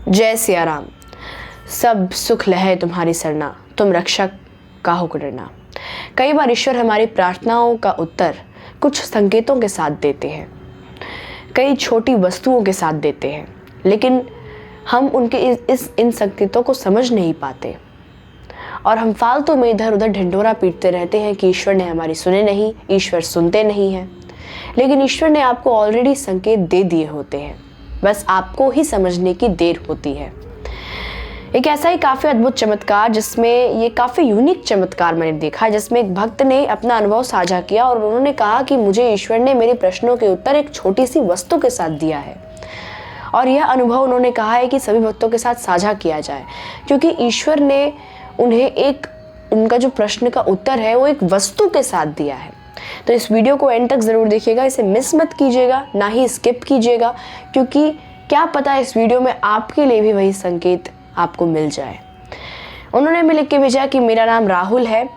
जय सिया राम। सब सुख लहे तुम्हारी सरना, तुम रक्षक काहू को डरना। कई बार ईश्वर हमारी प्रार्थनाओं का उत्तर कुछ संकेतों के साथ देते हैं, कई छोटी वस्तुओं के साथ देते हैं, लेकिन हम उनके इन संकेतों को समझ नहीं पाते और हम फालतू में इधर उधर ढिंढोरा पीटते रहते हैं कि ईश्वर ने हमारी सुने नहीं, ईश्वर सुनते नहीं हैं। लेकिन ईश्वर ने आपको ऑलरेडी संकेत दे दिए होते हैं, बस आपको ही समझने की देर होती है। एक ऐसा ही काफ़ी अद्भुत चमत्कार, जिसमें ये काफ़ी यूनिक चमत्कार मैंने देखा, जिसमें एक भक्त ने अपना अनुभव साझा किया और उन्होंने कहा कि मुझे ईश्वर ने मेरे प्रश्नों के उत्तर एक छोटी सी वस्तु के साथ दिया है। और यह अनुभव उन्होंने कहा है कि सभी भक्तों के साथ साझा किया जाए, क्योंकि ईश्वर ने उन्हें उनका जो प्रश्न का उत्तर है वो एक वस्तु के साथ दिया है। तो इस वीडियो को एंड तक ज़रूर देखिएगा, इसे मिस मत कीजिएगा, ना ही स्किप कीजिएगा, क्योंकि क्या पता इस वीडियो में आपके लिए भी वही संकेत आपको मिल जाए। उन्होंने भी लिख के भेजा कि मेरा नाम राहुल है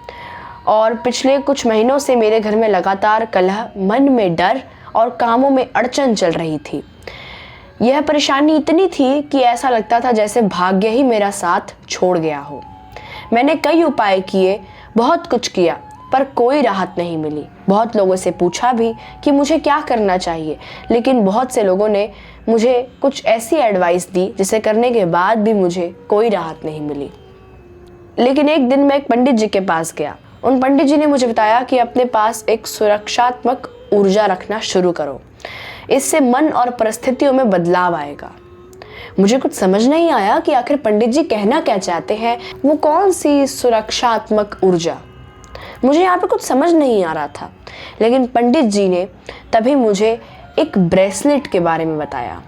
और पिछले कुछ महीनों से मेरे घर में लगातार कलह, मन में डर और कामों में अड़चन चल रही थी। यह परेशानी इतनी थी कि ऐसा लगता था जैसे भाग्य ही मेरा साथ छोड़ गया हो। मैंने कई उपाय किए, बहुत कुछ किया, पर कोई राहत नहीं मिली। बहुत लोगों से पूछा भी कि मुझे क्या करना चाहिए, लेकिन बहुत से लोगों ने मुझे कुछ ऐसी एडवाइस दी जिसे करने के बाद भी मुझे कोई राहत नहीं मिली। लेकिन एक दिन मैं एक पंडित जी के पास गया। उन पंडित जी ने मुझे बताया कि अपने पास एक सुरक्षात्मक ऊर्जा रखना शुरू करो, इससे मन और परिस्थितियों में बदलाव आएगा। मुझे कुछ समझ नहीं आया कि आखिर पंडित जी कहना क्या चाहते हैं, वो कौन सी सुरक्षात्मक ऊर्जा। मुझे यहाँ पे कुछ समझ नहीं आ रहा था, लेकिन पंडित जी ने तभी मुझे एक ब्रेसलेट के बारे में बताया।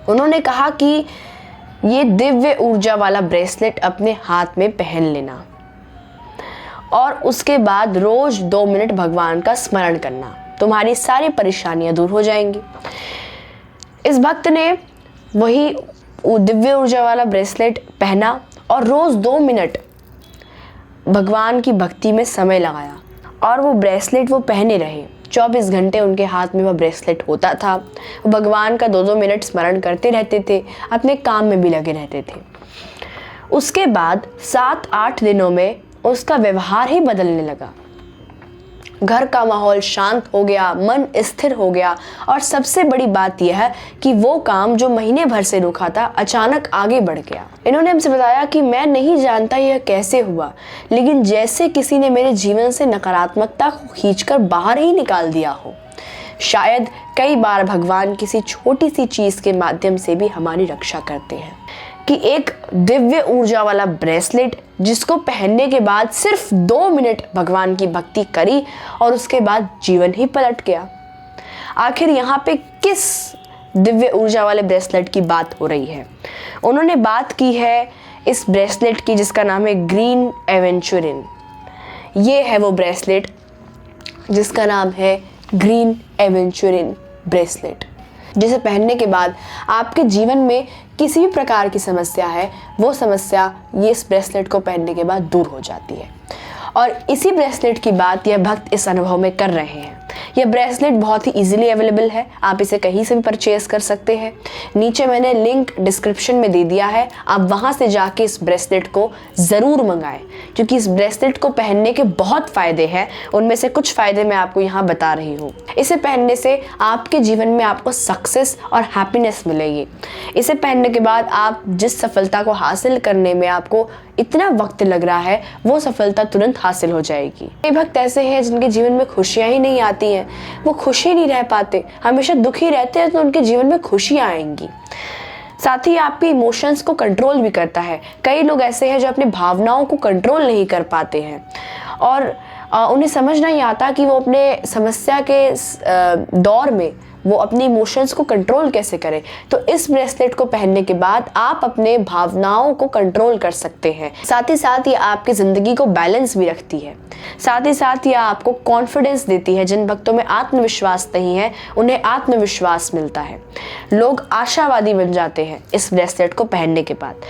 उन्होंने कहा कि ये दिव्य ऊर्जा वाला ब्रेसलेट अपने हाथ में पहन लेना और उसके बाद रोज 2 मिनट भगवान का स्मरण करना, तुम्हारी सारी परेशानियां दूर हो जाएंगी। इस भक्त ने वही दिव्य ऊर्जा वाला ब्रेसलेट पहना और रोज 2 मिनट भगवान की भक्ति में समय लगाया और वो ब्रेसलेट वो पहने रहे। 24 घंटे उनके हाथ में वह ब्रेसलेट होता था। वो भगवान का 2-2 मिनट स्मरण करते रहते थे, अपने काम में भी लगे रहते थे। उसके बाद 7-8 दिनों में उसका व्यवहार ही बदलने लगा। घर का माहौल शांत हो गया, मन स्थिर हो गया और सबसे बड़ी बात यह है कि वो काम जो महीने भर से रुका था अचानक आगे बढ़ गया। इन्होंने हमसे बताया कि मैं नहीं जानता यह कैसे हुआ, लेकिन जैसे किसी ने मेरे जीवन से नकारात्मकता को खींचकर बाहर ही निकाल दिया हो। शायद कई बार भगवान किसी छोटी सी चीज के माध्यम से भी हमारी रक्षा करते हैं, कि एक दिव्य ऊर्जा वाला ब्रेसलेट जिसको पहनने के बाद सिर्फ 2 मिनट भगवान की भक्ति करी और उसके बाद जीवन ही पलट गया। आखिर यहाँ पे किस दिव्य ऊर्जा वाले ब्रेसलेट की बात हो रही है? उन्होंने बात की है इस ब्रेसलेट की, जिसका नाम है ग्रीन एवेंचुरिन। ये है वो ब्रेसलेट जिसका नाम है ग्रीन एवेंचुरिन ब्रेसलेट, जिसे पहनने के बाद आपके जीवन में किसी भी प्रकार की समस्या है, वो समस्या ये इस ब्रेसलेट को पहनने के बाद दूर हो जाती है। और इसी ब्रेसलेट की बात यह भक्त इस अनुभव में कर रहे हैं। यह ब्रेसलेट बहुत ही इजीली अवेलेबल है, आप इसे कहीं से भी परचेज कर सकते हैं। नीचे मैंने लिंक डिस्क्रिप्शन में दे दिया है, आप वहां से जाके इस ब्रेसलेट को ज़रूर मंगाएं, क्योंकि इस ब्रेसलेट को पहनने के बहुत फ़ायदे हैं। उनमें से कुछ फ़ायदे मैं आपको यहाँ बता रही हूँ। इसे पहनने से आपके जीवन में आपको सक्सेस और हैप्पीनेस मिलेगी। इसे पहनने के बाद आप जिस सफलता को हासिल करने में आपको इतना वक्त लग रहा है, वो सफलता तुरंत हासिल हो जाएगी। कई भक्त ऐसे हैं जिनके जीवन में खुशियां ही नहीं आती हैं, वो खुशी नहीं रह पाते, हमेशा दुखी रहते हैं, तो उनके जीवन में खुशियां आएंगी। साथ ही आपके इमोशंस को कंट्रोल भी करता है। कई लोग ऐसे हैं जो अपनी भावनाओं को कंट्रोल नहीं कर पाते हैं और उन्हें समझ नहीं आता कि वो अपने समस्या के दौर में वो अपनी इमोशंस को कंट्रोल कैसे करें। तो इस ब्रेसलेट को पहनने के बाद आप अपने भावनाओं को कंट्रोल कर सकते हैं। साथ ही साथ ये आपकी ज़िंदगी को बैलेंस भी रखती है। साथ ही साथ ये आपको कॉन्फिडेंस देती है। जिन भक्तों में आत्मविश्वास नहीं है, उन्हें आत्मविश्वास मिलता है। लोग आशावादी बन जाते हैं इस ब्रेसलेट को पहनने के बाद।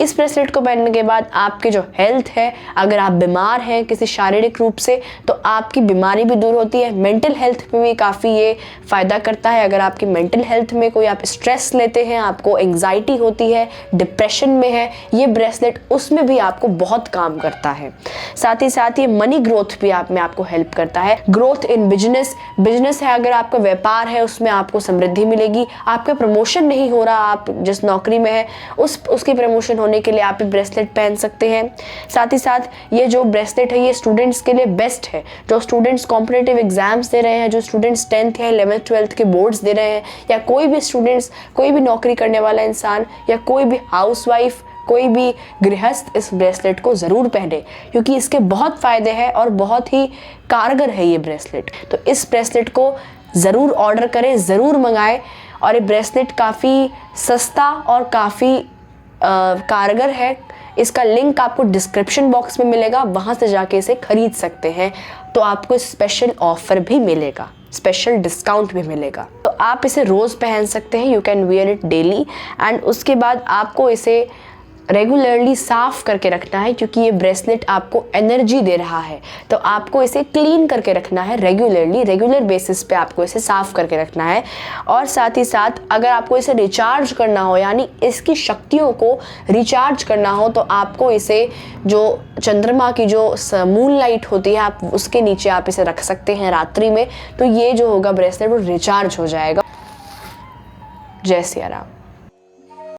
इस ब्रेसलेट को पहनने के बाद आपकी जो हेल्थ है, अगर आप बीमार हैं किसी शारीरिक रूप से तो आपकी बीमारी भी दूर होती है। मेंटल हेल्थ पे भी काफ़ी ये फ़ायदा करता है। अगर आपकी मेंटल हेल्थ में कोई आप स्ट्रेस लेते हैं, आपको एंग्जाइटी होती है, डिप्रेशन में है, ये ब्रेसलेट उसमें भी आपको बहुत काम करता है। साथ ही साथ ये मनी ग्रोथ भी आपको हेल्प करता है। ग्रोथ इन बिजनेस है, अगर आपका व्यापार है उसमें आपको समृद्धि मिलेगी। आपका प्रमोशन नहीं हो रहा, आप जिस नौकरी में है उसकी प्रमोशन होने के लिए आप ये ब्रेसलेट पहन सकते हैं। साथ ही साथ ये जो ब्रेसलेट है ये स्टूडेंट्स के लिए बेस्ट है। जो स्टूडेंट्स कॉम्पिटिटिव एग्जाम्स दे रहे हैं, जो स्टूडेंट्स 10th या 11th 12th के बोर्ड्स दे रहे हैं, या कोई भी स्टूडेंट्स, कोई भी नौकरी करने वाला इंसान, या कोई भी हाउसवाइफ, कोई भी गृहस्थ इस ब्रेसलेट को ज़रूर पहने, क्योंकि इसके बहुत फ़ायदे हैं और बहुत ही कारगर है ये ब्रेसलेट। तो इस ब्रेसलेट को ज़रूर ऑर्डर करें, ज़रूर मंगाएं। और ये ब्रेसलेट काफ़ी सस्ता और काफ़ी कारगर है। इसका लिंक आपको डिस्क्रिप्शन बॉक्स में मिलेगा, वहाँ से जाके इसे खरीद सकते हैं। तो आपको स्पेशल ऑफर भी मिलेगा, स्पेशल डिस्काउंट भी मिलेगा। तो आप इसे रोज़ पहन सकते हैं, you can wear it daily. And उसके बाद आपको इसे रेगुलरली साफ़ करके रखना है, क्योंकि ये ब्रेसलेट आपको एनर्जी दे रहा है। तो आपको इसे क्लीन करके रखना है रेगुलर बेसिस पे आपको इसे साफ़ करके रखना है। और साथ ही साथ अगर आपको इसे रिचार्ज करना हो, यानी इसकी शक्तियों को रिचार्ज करना हो, तो आपको इसे जो चंद्रमा की जो मून लाइट होती है, आप उसके नीचे आप इसे रख सकते हैं रात्रि में। तो ये जो होगा ब्रेसलेट वो रिचार्ज हो जाएगा। जय सिया राम।